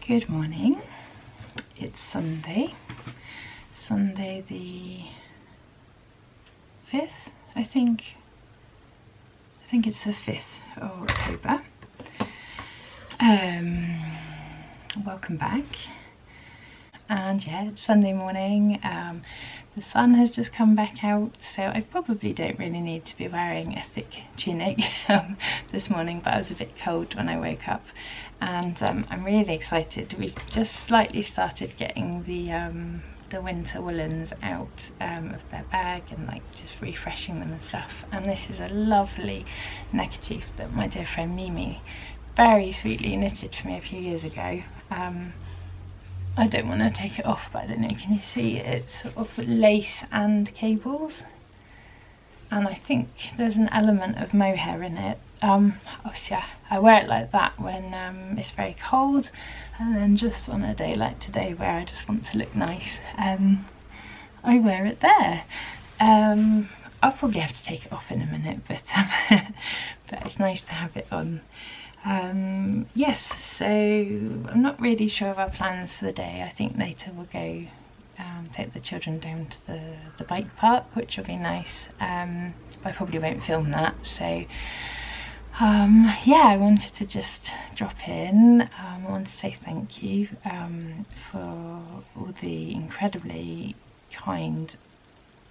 Good morning. It's Sunday the 5th, I think it's the 5th of October. Welcome back. And yeah, it's Sunday morning. The sun has just come back out, so I probably don't really need to be wearing a thick tunic this morning, but I was a bit cold when I woke up, and I'm really excited. We've just slightly started getting the winter woolens out of their bag and like just refreshing them and stuff, and this is a lovely neckerchief that my dear friend Mimi very sweetly knitted for me a few years ago. I don't want to take it off, but I don't know, can you see it's sort of lace and cables, and I think there's an element of mohair in it. Obviously I wear it like that when it's very cold, and then just on a day like today where I just want to look nice, I wear it there. I'll probably have to take it off in a minute, but but it's nice to have it on. Yes, so I'm not really sure of our plans for the day. I think later we'll go take the children down to the bike park, which will be nice. I probably won't film that, so yeah, I wanted to just drop in. I want to say thank you for all the incredibly kind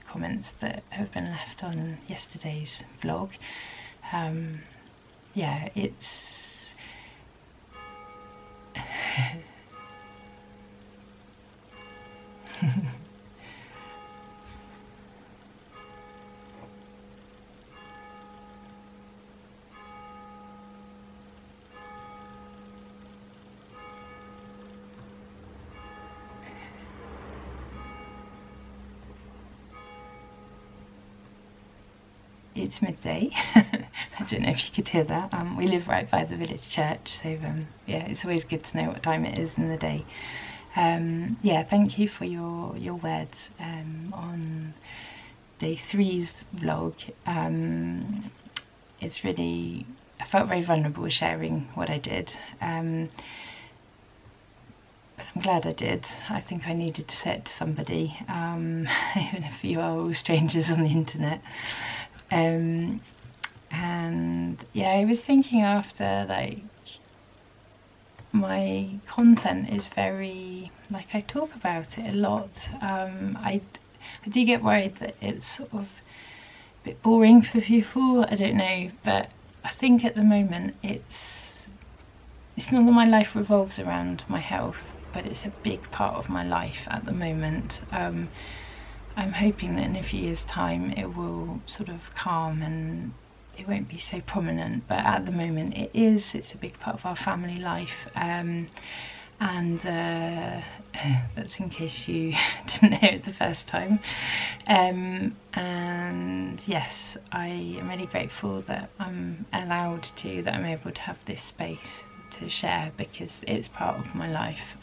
comments that have been left on yesterday's vlog. Yeah, it's it's midday. I don't know if you could hear that. We live right by the village church, so yeah, it's always good to know what time it is in the day. Yeah, thank you for your words on day 3's vlog. It's really, I felt very vulnerable sharing what I did, but I'm glad I did. I think I needed to say it to somebody, even if you are all strangers on the internet. And yeah, I was thinking after, like, my content is very, like, I talk about it a lot. I do get worried that it's sort of a bit boring for people, I don't know, but I think at the moment it's not that my life revolves around my health, but it's a big part of my life at the moment. I'm hoping that in a few years' time it will sort of calm and it won't be so prominent, but at the moment it is. It's a big part of our family life, and that's in case you didn't hear it the first time. And yes, I am really grateful that I'm allowed to, that I'm able to have this space to share, because it's part of my life.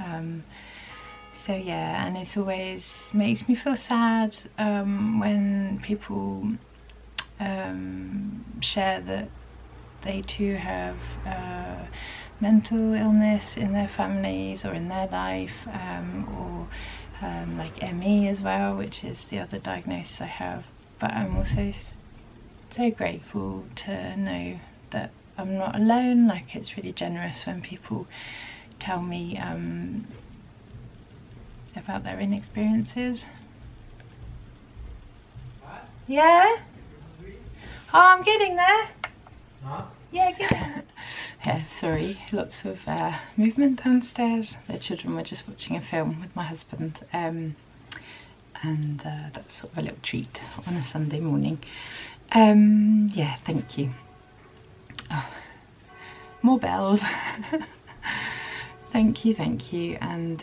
So yeah, and it always makes me feel sad when people share that they too have mental illness in their families or in their life, or like ME as well, which is the other diagnosis I have. But I'm also so grateful to know that I'm not alone. Like, it's really generous when people tell me about their own experiences. What? Yeah? Oh, I'm getting there. Huh? Yeah, getting there. Yeah, sorry, lots of movement downstairs. The children were just watching a film with my husband, and that's sort of a little treat on a Sunday morning. Yeah, thank you. Oh, more bells. Thank you, and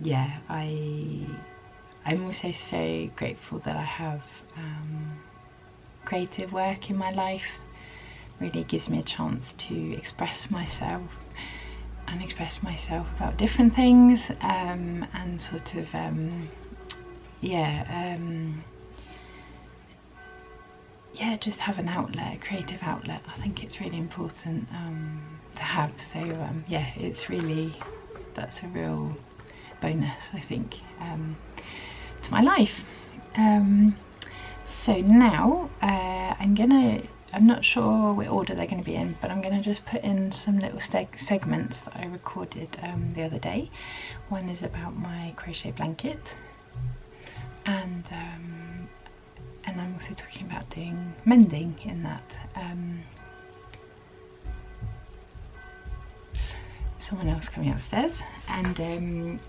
yeah, I'm also so grateful that I have creative work in my life. Really gives me a chance to express myself and express myself about different things, and sort of yeah, yeah, just have an outlet, a creative outlet. I think it's really important to have. So yeah, it's really, that's a real bonus, I think, to my life. So now I'm not sure what order they're going to be in, but I'm going to just put in some little segments that I recorded the other day. One is about my crochet blanket, and I'm also talking about doing mending in that. Someone else coming upstairs, and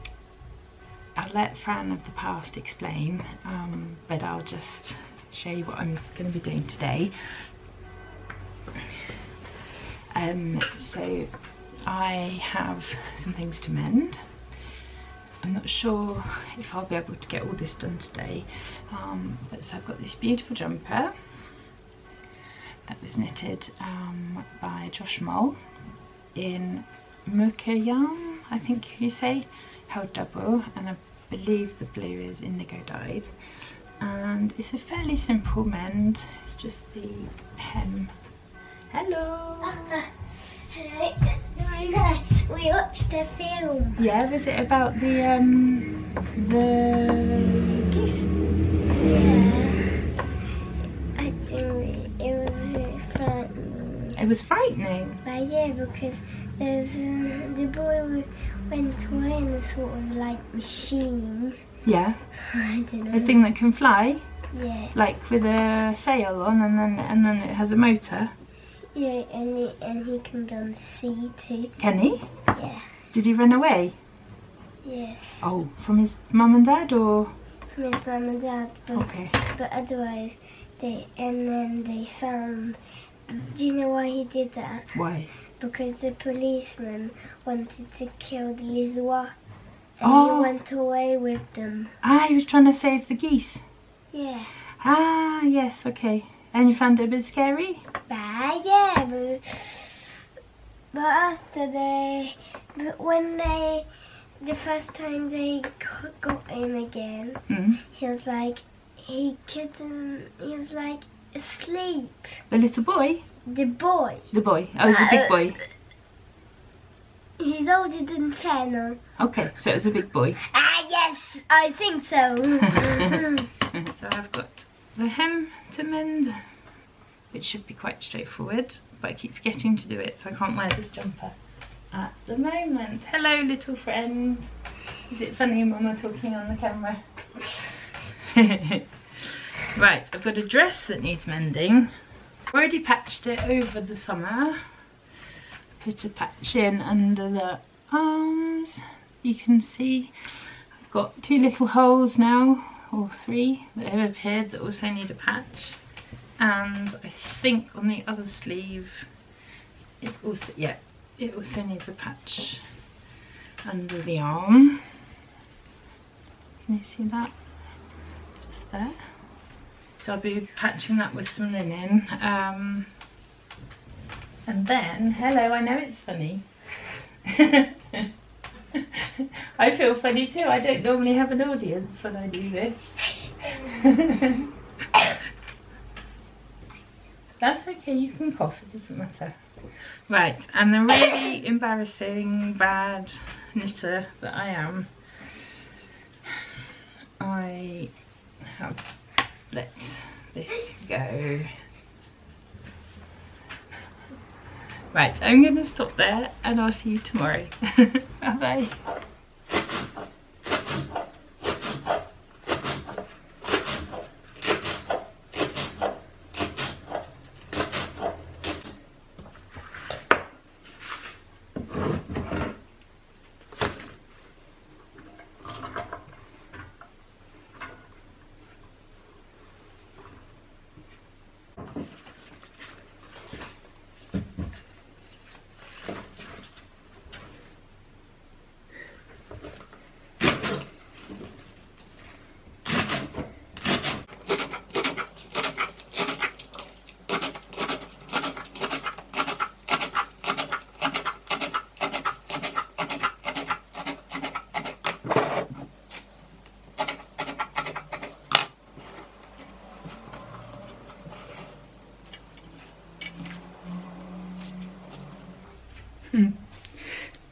I'll let Fran of the past explain, but I'll just show you what I'm going to be doing today. So I have some things to mend. I'm not sure if I'll be able to get all this done today, but so I've got this beautiful jumper that was knitted by Josh Moll in Mocha yarn, I think you say, held double, and I believe the blue is indigo dyed, and it's a fairly simple mend. It's just the hem. Hello! Hello. We watched the film. Yeah, was it about the geese? Yeah. I think it was really fun. It was frightening. But yeah, because there's the boy went away in a sort of like machine. Yeah. I don't know. A thing that can fly? Yeah. Like with a sail on, and then it has a motor? Yeah, and he can go on the sea too. Can he? Yeah. Did he run away? Yes. Oh, from his mum and dad, or? From his mum and dad, Okay. but otherwise then they found. Do you know why he did that? Why? Because the policeman wanted to kill the lizard, and Oh. he went away with them. Ah, he was trying to save the geese. Yeah. Ah, yes, okay. And you found it a bit scary? But yeah, but when the first time they got him again, he was like, he was like asleep. The little boy? The boy. The boy. Oh, it's a big boy. He's older than 10. Or... Okay, so it's a big boy. Ah, yes, I think so. So I've got the hem to mend, which should be quite straightforward, but I keep forgetting to do it, so I can't wear this jumper at the moment. Hello, little friend. Is it funny, Mama, talking on the camera? Right, I've got a dress that needs mending. I've already patched it over the summer. Put a patch in under the arms. You can see I've got 2 little holes now, or 3 that have appeared that also need a patch. And I think on the other sleeve it also needs a patch under the arm. Can you see that? Just there. So I'll be patching that with some linen. And then, hello, I know it's funny. I feel funny too. I don't normally have an audience when I do this. That's okay, you can cough, it doesn't matter. Right, and the really embarrassing, bad knitter that I am, I have let this go. Right, I'm going to stop there and I'll see you tomorrow. Bye bye.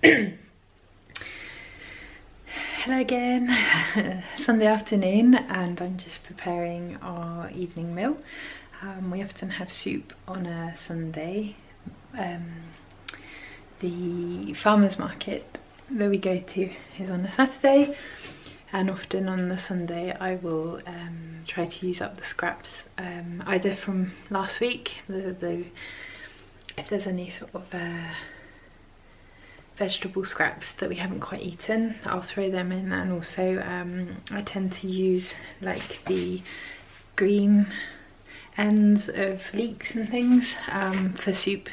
Hello again. Sunday afternoon, and I'm just preparing our evening meal. We often have soup on a Sunday. The farmers market that we go to is on a Saturday, and often on the Sunday I will try to use up the scraps, either from last week, if there's any sort of vegetable scraps that we haven't quite eaten, I'll throw them in. And also I tend to use like the green ends of leeks and things for soup,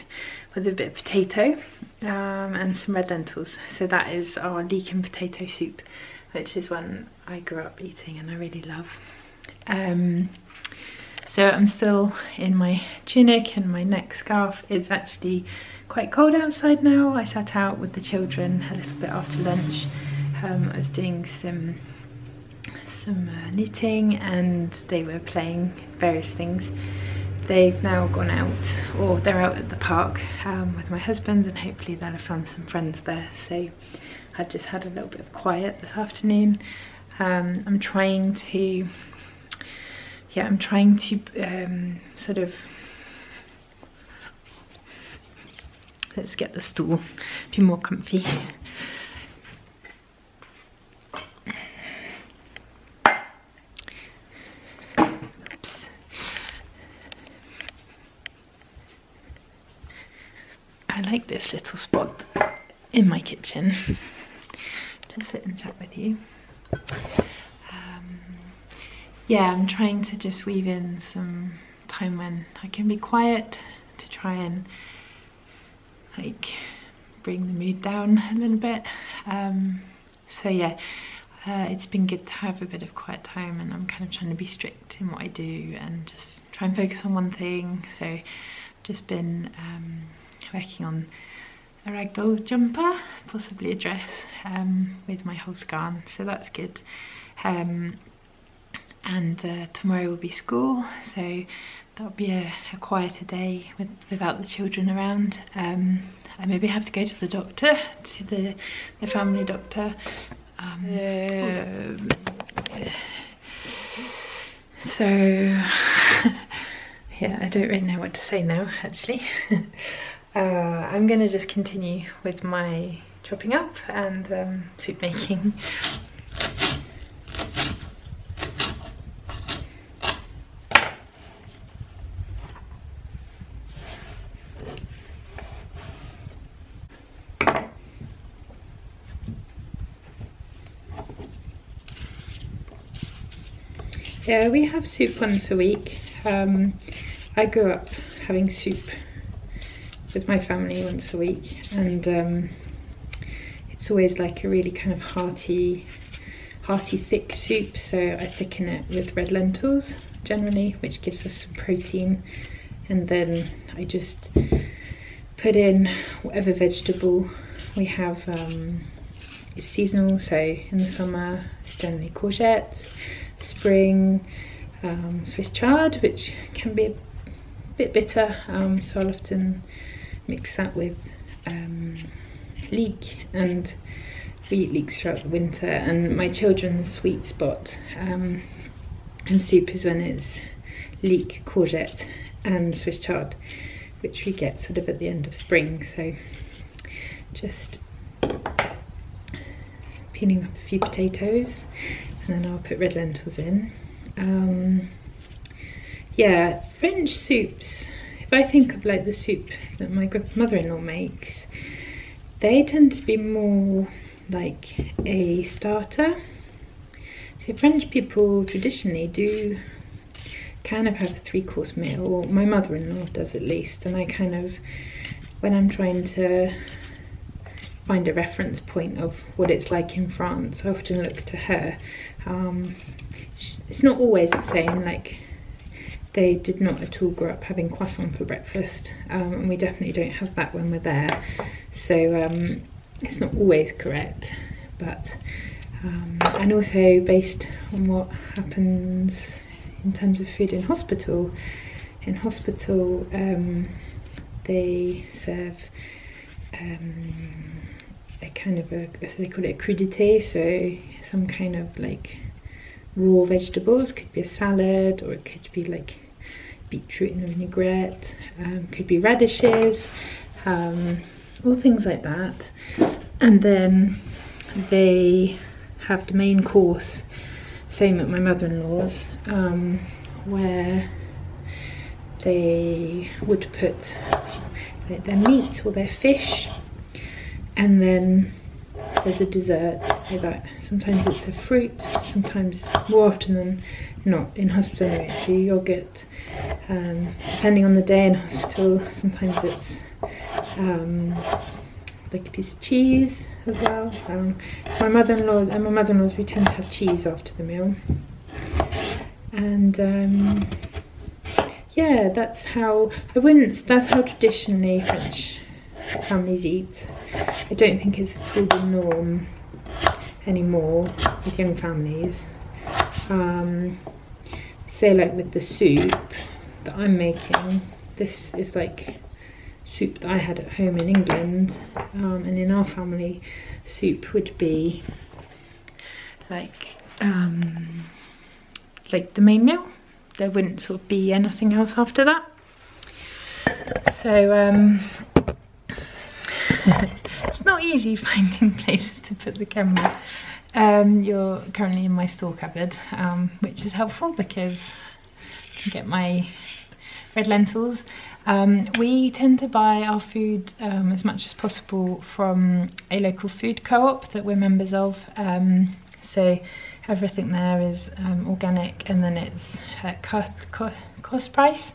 with a bit of potato and some red lentils. So that is our leek and potato soup, which is one I grew up eating and I really love. So I'm still in my tunic and my neck scarf. It's actually quite cold outside now. I sat out with the children a little bit after lunch. I was doing some knitting, and they were playing various things. They've now gone out, or they're out at the park with my husband, and hopefully they'll have found some friends there. So I just had a little bit of quiet this afternoon. I'm trying to sort of, let's get the stool, be more comfy. Oops. I like this little spot in my kitchen. Just sit and chat with you. Yeah, I'm trying to just weave in some time when I can be quiet, to try and like bring the mood down a little bit. So yeah, it's been good to have a bit of quiet time, and I'm kind of trying to be strict in what I do and just try and focus on one thing. So I've just been working on a ragdoll jumper, possibly a dress, with my whole scarf, so that's good. And tomorrow will be school, so that'll be a quieter day without the children around. I maybe have to go to the doctor, to the family doctor. So yeah, I don't really know what to say now, actually. I'm gonna just continue with my chopping up and soup making. Yeah, we have soup once a week. I grew up having soup with my family once a week, and it's always like a really kind of hearty thick soup. So I thicken it with red lentils generally, which gives us some protein, and then I just put in whatever vegetable we have. It's seasonal, so in the summer it's generally courgettes, spring, Swiss chard, which can be a bit bitter, so I'll often mix that with leek, and we eat leeks throughout the winter. And my children's sweet spot in soup is when it's leek, courgette and Swiss chard, which we get sort of at the end of spring. So just peeling up a few potatoes, and then I'll put red lentils in. Yeah, French soups, if I think of like the soup that my mother-in-law makes, they tend to be more like a starter. So French people traditionally do kind of have a 3-course meal, or my mother-in-law does at least, and I kind of, when I'm trying to find a reference point of what it's like in France, I often look to her. It's not always the same, like they did not at all grow up having croissant for breakfast, and we definitely don't have that when we're there, so it's not always correct, but and also based on what happens in terms of food in hospital. In hospital they serve kind of so they call it a crudité, so some kind of like raw vegetables. Could be a salad, or it could be like beetroot and a vinaigrette, could be radishes, all things like that. And then they have the main course, same at my mother-in-law's, where they would put like their meat or their fish, and then there's a dessert, so that sometimes it's a fruit, sometimes, more often than not in hospital anyway, so yogurt, depending on the day in hospital, sometimes it's like a piece of cheese as well. My mother-in-law's we tend to have cheese after the meal, and yeah, that's how traditionally French families eat. I don't think it's called the norm anymore with young families. Say like with the soup that I'm making, this is like soup that I had at home in England, and in our family soup would be like the main meal. There wouldn't sort of be anything else after that. So it's not easy finding places to put the camera. You're currently in my store cupboard, which is helpful because I can get my red lentils. We tend to buy our food as much as possible from a local food co-op that we're members of. So everything there is organic, and then it's at cost price.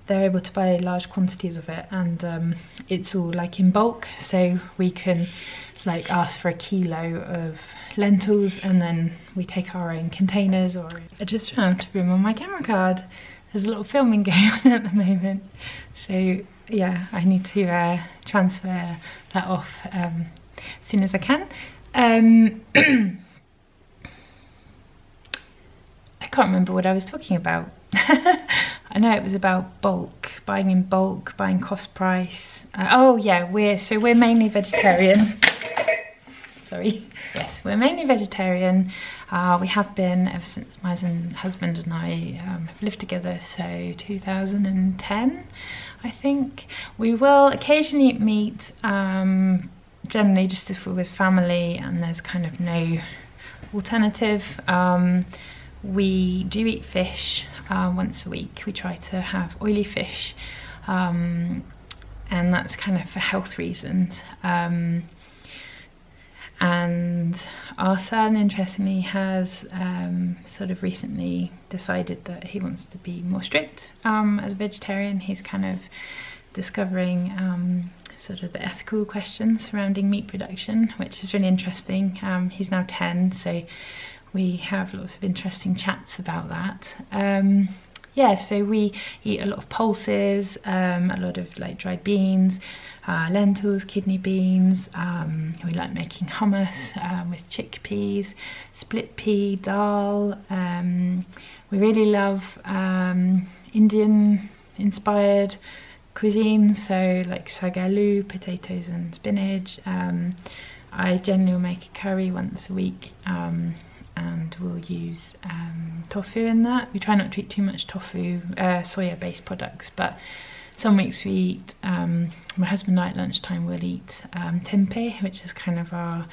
They're able to buy large quantities of it, and it's all like in bulk, so we can like ask for a kilo of lentils, and then we take our own containers. Or I just ran out of room on my camera card. There's a lot of filming going on at the moment, so yeah, I need to transfer that off as soon as I can. I can't remember what I was talking about. I know it was about buying in bulk, buying cost price. Oh yeah, we're mainly vegetarian. Sorry. Yes, we're mainly vegetarian. We have been ever since my husband and I have lived together, so 2010, I think. We will occasionally eat meat, generally just if we're with family and there's kind of no alternative. We do eat fish once a week. We try to have oily fish, and that's kind of for health reasons. And our son, interestingly, has sort of recently decided that he wants to be more strict as a vegetarian. He's kind of discovering sort of the ethical questions surrounding meat production, which is really interesting. He's now 10, so we have lots of interesting chats about that. Yeah, so we eat a lot of pulses, a lot of like dried beans, lentils, kidney beans. We like making hummus with chickpeas, split pea, dal. We really love Indian inspired cuisine, so like sagaloo, potatoes and spinach. I generally will make a curry once a week, and we'll use tofu in that. We try not to eat too much tofu, soya based products, but some weeks we eat, my husband and I at lunchtime will eat tempeh, which is kind of our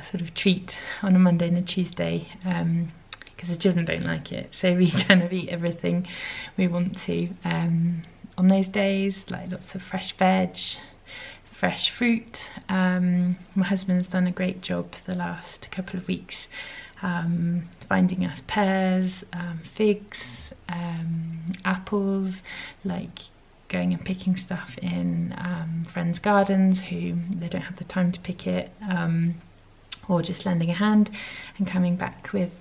sort of treat on a Monday and a Tuesday, because the children don't like it, so we kind of eat everything we want to on those days, like lots of fresh veg, fresh fruit. My husband's done a great job the last couple of weeks finding us pears, figs, apples, like going and picking stuff in friends' gardens who they don't have the time to pick it, or just lending a hand and coming back with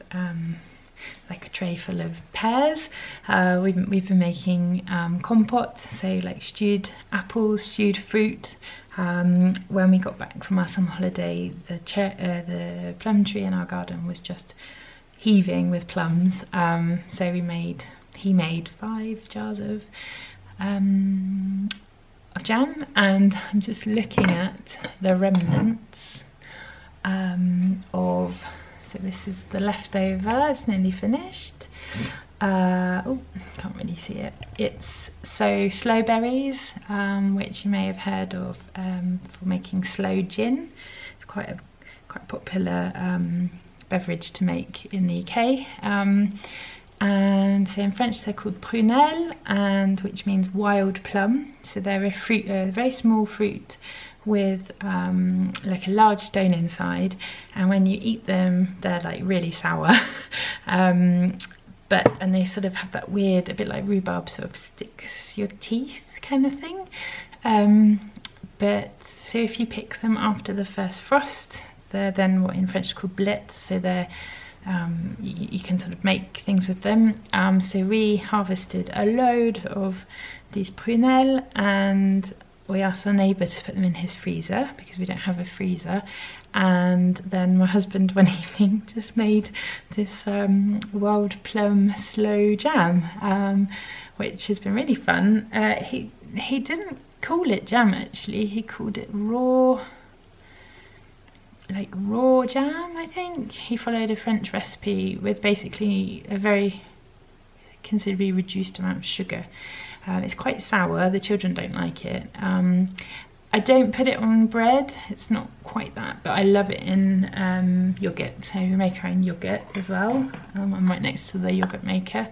like a tray full of pears. We've been making compote, so like stewed apples, stewed fruit. When we got back from our summer holiday, the plum tree in our garden was just heaving with plums, so he made 5 jars of of jam, and I'm just looking at the remnants of, so this is the leftover, it's nearly finished. Oh, can't really see it. It's so sloe berries, which you may have heard of for making sloe gin. It's quite popular beverage to make in the UK. And so in French they're called prunelles, and which means wild plum. So they're a fruit, a very small fruit with like a large stone inside, and when you eat them they're like really sour. And they sort of have that weird, a bit like rhubarb, sort of sticks your teeth kind of thing. But so if you pick them after the first frost, they're then what in French is called blettes, so they're you can sort of make things with them. So we harvested a load of these prunelles, and we asked our neighbour to put them in his freezer because we don't have a freezer. And then my husband one evening just made this wild plum sloe jam, which has been really fun. He didn't call it jam actually, he called it raw jam, I think. He followed a French recipe with basically a very considerably reduced amount of sugar. It's quite sour, the children don't like it. I don't put it on bread, it's not quite that, but I love it in yoghurt, so we make our own yoghurt as well. I'm right next to the yoghurt maker,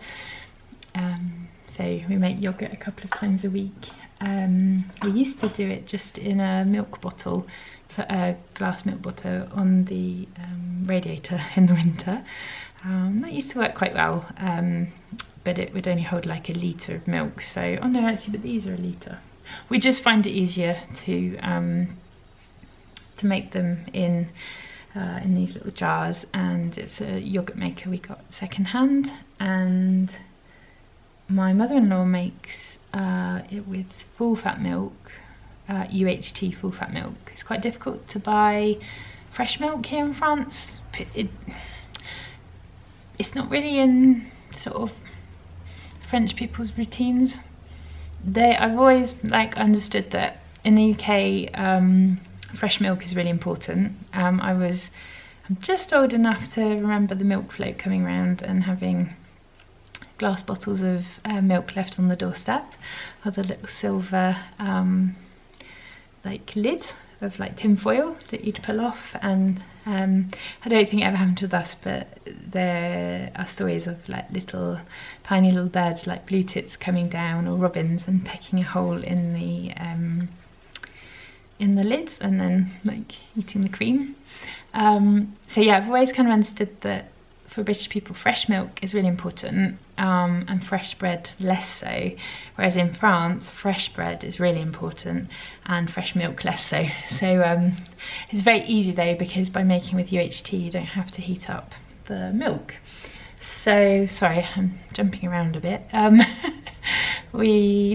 so we make yoghurt a couple of times a week. We used to do it just in a milk bottle, a glass milk bottle on the radiator in the winter. That used to work quite well, but it would only hold like a litre of milk, so, oh no actually, but these are a litre. We just find it easier to make them in these little jars, and it's a yoghurt maker we got second hand, and my mother-in-law makes it with full fat milk, UHT full fat milk. It's quite difficult to buy fresh milk here in France. It's not really in sort of French people's routines. I've always like understood that in the UK fresh milk is really important. I'm just old enough to remember the milk float coming around and having glass bottles of milk left on the doorstep, with a little silver like lid of like tin foil that you'd pull off. And I don't think it ever happened with us, but there are stories of like tiny little birds like blue tits coming down, or robins, and pecking a hole in the lids and then like eating the cream. So yeah, I've always kind of understood that for British people fresh milk is really important, and fresh bread less so, whereas in France fresh bread is really important and fresh milk less so. So it's very easy though, because by making with UHT you don't have to heat up the milk. So sorry, I'm jumping around a bit.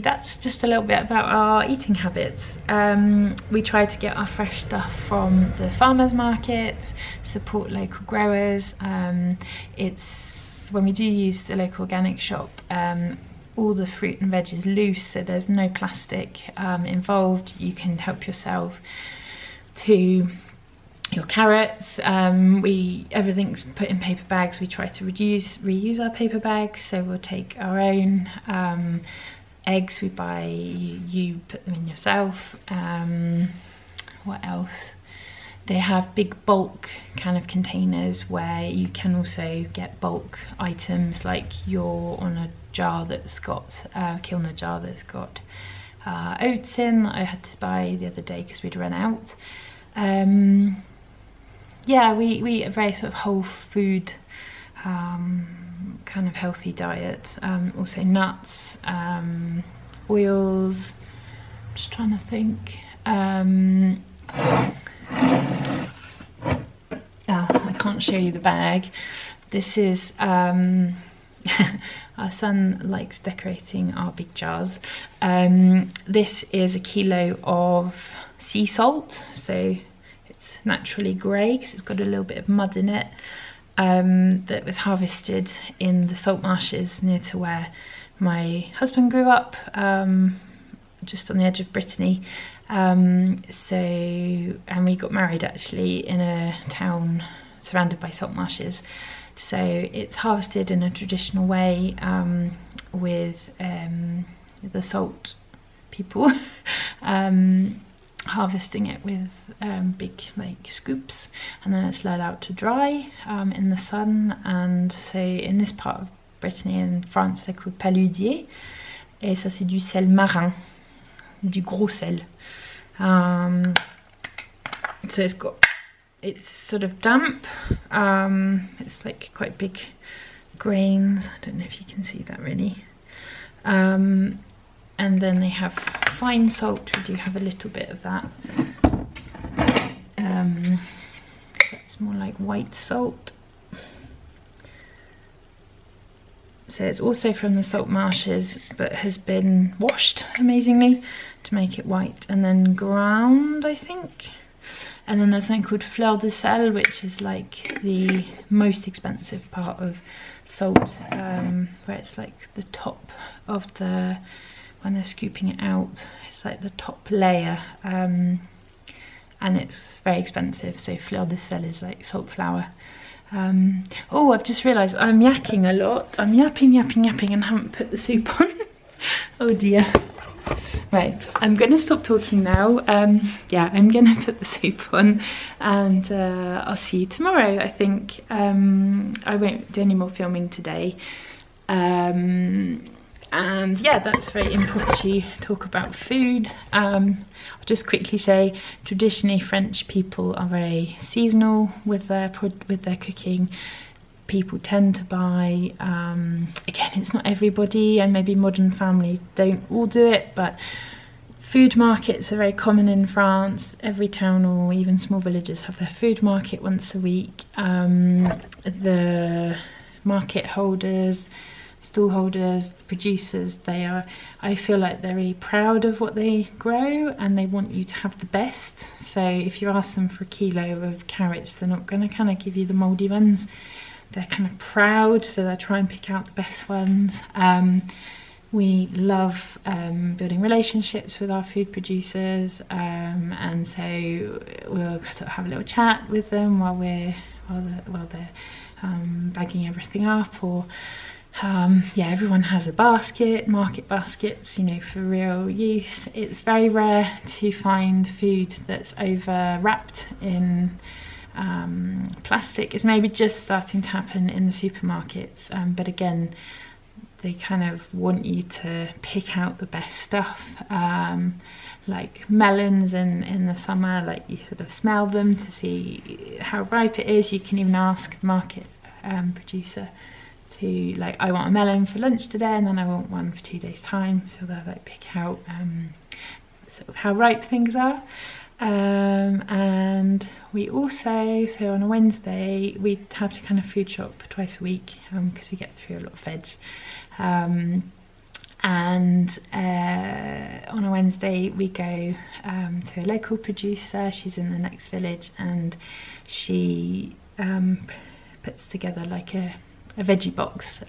That's just a little bit about our eating habits. We try to get our fresh stuff from the farmers market, support local growers. When we do use the local organic shop, all the fruit and veg is loose, so there's no plastic involved. You can help yourself to your carrots. Everything's put in paper bags. We try to reuse our paper bags, so we'll take our own. Eggs we buy, you put them in yourself. What else? They have big bulk kind of containers where you can also get bulk items, like you're on a jar that's got Kilner jar that's got oats in, that I had to buy the other day because we'd run out. Yeah, we eat a very sort of whole food kind of healthy diet. Also nuts, oils. I'm just trying to think. I can't show you the bag. This is our son likes decorating our big jars. This is a kilo of sea salt, so it's naturally grey because it's got a little bit of mud in it, that was harvested in the salt marshes near to where my husband grew up, just on the edge of Brittany. And we got married actually in a town surrounded by salt marshes. So it's harvested in a traditional way, with the salt people harvesting it with big like scoops, and then it's let out to dry in the sun. And so in this part of Brittany in France, they're called paludiers, et ça c'est du sel marin, du gros sel. So it's sort of damp, it's like quite big grains. I don't know if you can see that really. And then they have fine salt. We do have a little bit of that. So it's more like white salt. So it's also from the salt marshes, but has been washed amazingly to make it white and then ground, I think. And then there's something called fleur de sel, which is like the most expensive part of salt, where it's like the top of the, when they're scooping it out, it's like the top layer, and it's very expensive. So fleur de sel is like salt flour. Oh, I've just realised I'm yakking a lot. I'm yapping and haven't put the soup on. Oh dear. Right, I'm going to stop talking now. Yeah, I'm going to put the soup on, and I'll see you tomorrow. I think I won't do any more filming today. And yeah, that's very impromptu talk about food. I'll just quickly say, traditionally French people are very seasonal with their cooking. People tend to buy, again, it's not everybody, and maybe modern families don't all do it, but food markets are very common in France. Every town or even small villages have their food market once a week. The market holders, stall holders, producers, I feel like they're really proud of what they grow, and they want you to have the best. So if you ask them for a kilo of carrots, they're not going to kind of give you the mouldy ones. They're kind of proud, so they try and pick out the best ones. We love building relationships with our food producers, and so we'll sort of have a little chat with them while they're bagging everything up. Or yeah, everyone has a basket, market baskets, you know, for real use. It's very rare to find food that's over wrapped in plastic. It's maybe just starting to happen in the supermarkets, but again, they kind of want you to pick out the best stuff. Like melons in the summer, like you sort of smell them to see how ripe it is. You can even ask the market producer to, like, I want a melon for lunch today, and then I want one for 2 days time, so they'll like pick out sort of how ripe things are. And we also, so on a Wednesday, we have to kind of food shop twice a week, because we get through a lot of veg. And on a Wednesday we go to a local producer. She's in the next village, and she puts together like a veggie box.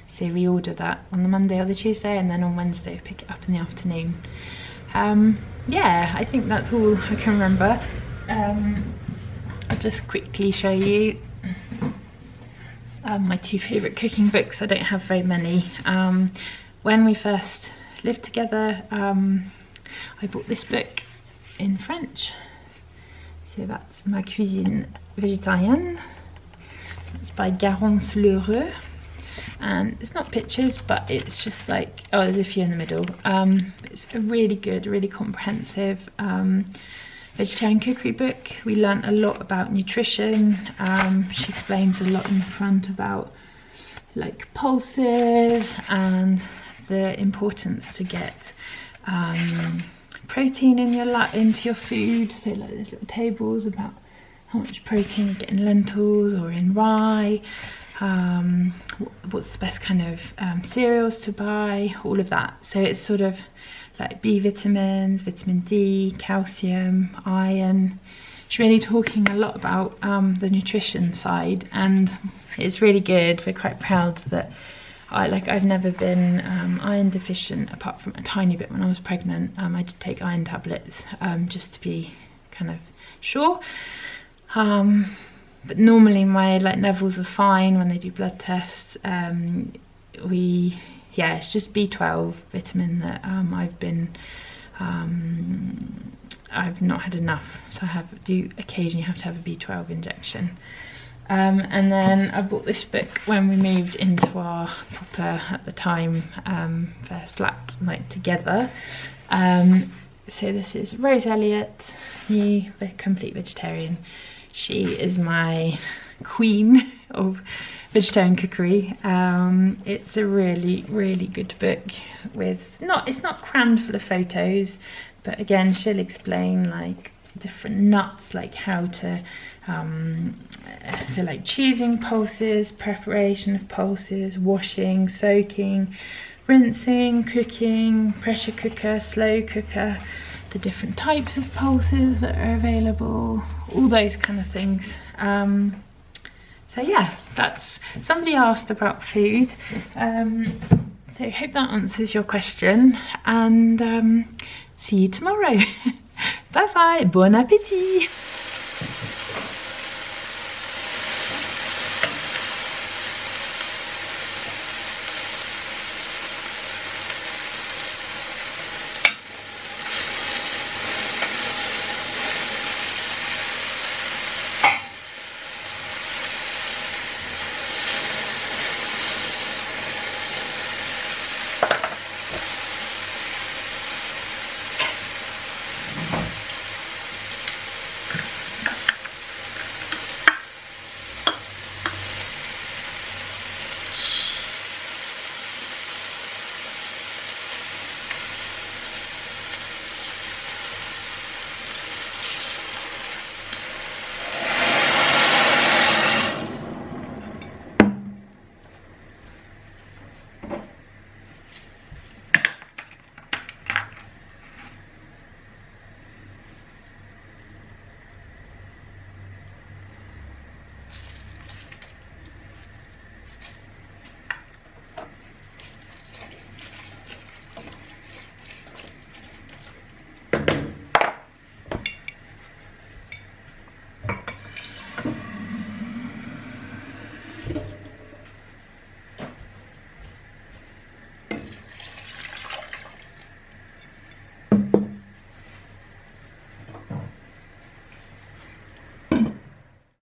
So we order that on the Monday or the Tuesday, and then on Wednesday we pick it up in the afternoon. Yeah, I think that's all I can remember. I'll just quickly show you my two favourite cooking books. I don't have very many. When we first lived together, I bought this book in French. So that's Ma Cuisine Végétarienne. It's by Garance Lheureux. And it's not pictures, but it's just like, oh, there's a few in the middle. It's a really good, really comprehensive vegetarian cookery book. We learnt a lot about nutrition. She explains a lot in the front about like pulses and the importance to get protein into your food. So like there's little tables about how much protein you get in lentils or in rye. What's the best kind of cereals to buy, all of that. So it's sort of like B vitamins, vitamin D, calcium, iron. She's really talking a lot about the nutrition side, and it's really good. We're quite proud that I've never been iron deficient apart from a tiny bit when I was pregnant. I did take iron tablets just to be kind of sure. But normally my levels are fine when they do blood tests. It's just B12 vitamin that I've not had enough, so I do occasionally have to have a B12 injection. And then I bought this book when we moved into our proper, at the time, first flat, together. So this is Rose Elliott, New Complete Vegetarian. She is my queen of vegetarian cookery. It's a really, really good book with, it's not crammed full of photos, but again, she'll explain different nuts, how to, so choosing pulses, preparation of pulses, washing, soaking, rinsing, cooking, pressure cooker, slow cooker, the different types of pulses that are available, all those kind of things. So yeah, somebody asked about food, so I hope that answers your question, and see you tomorrow. Bye bye, bon appétit.